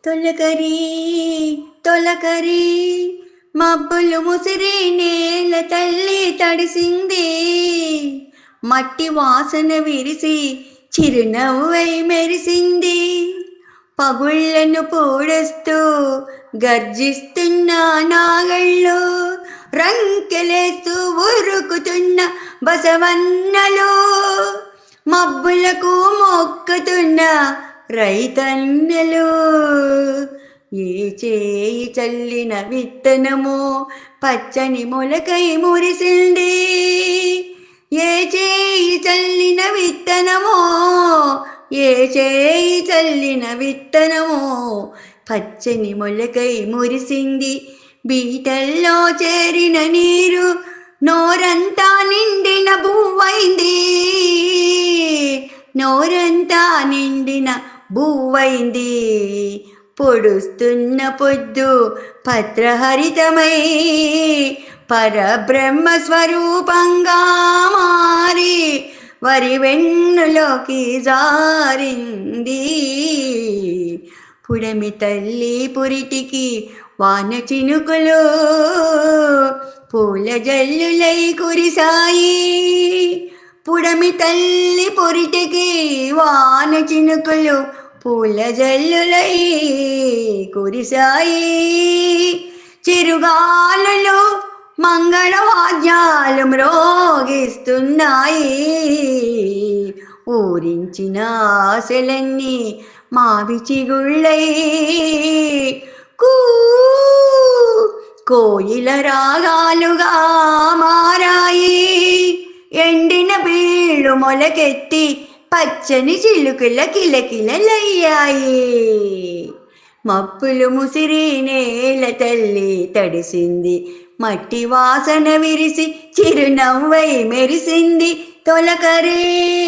తొలకరి తొలకరి మబ్బులు ముసిరి నేల తల్లి తడిసింది. మట్టి వాసన విరిసి చిరునవ్వై మెరిసింది. పగుళ్లను పూడుస్తూ గర్జిస్తున్న నాగళ్ళు, రంకెలేస్తూ ఉరుకుతున్న బసవన్నలు, మబ్బులకు మొక్కుతున్న రైతన్నలు. ఏ చేయి చల్లిన విత్తనము పచ్చని మొలకై మురిసింది. ఏ చేయి చల్లిన విత్తనమో, ఏ చేయి చల్లిన విత్తనమో పచ్చని మొలకై మురిసింది. బీటల్లో చేరిన నీరు నోరంతా నిండిన భూవైంది. నోరంతా నిండిన భూవైంది. పొడుస్తున్న పొద్దు పత్రహరితమై పరబ్రహ్మ స్వరూపంగా మారి వరి వెన్నులోకి జారింది. పుడమి తల్లి పురిటికి వాన చినుకులు పూల జల్లులై కురిసాయి. పుడమి తల్లి పురిటికి వాన చినుకులు పూల జల్లులై కురిసాయి. చిరుగాలులు మంగళవాద్యాలు మ్రోగిస్తున్నాయి. ఊరించిన ఆశలన్నీ మావి చిగుళ్ళై కూ కోయిల రాగాలుగా మారాయి. ఎండిన బీళ్ళు మొలకెత్తి పచ్చని చిలుకల కిలకిలలయ్యాయి. మప్పులు ముసిరి నేల తల్లి తడిసింది. మట్టి వాసన విరిసి చిరునవ్వై మెరిసింది. తొలకరి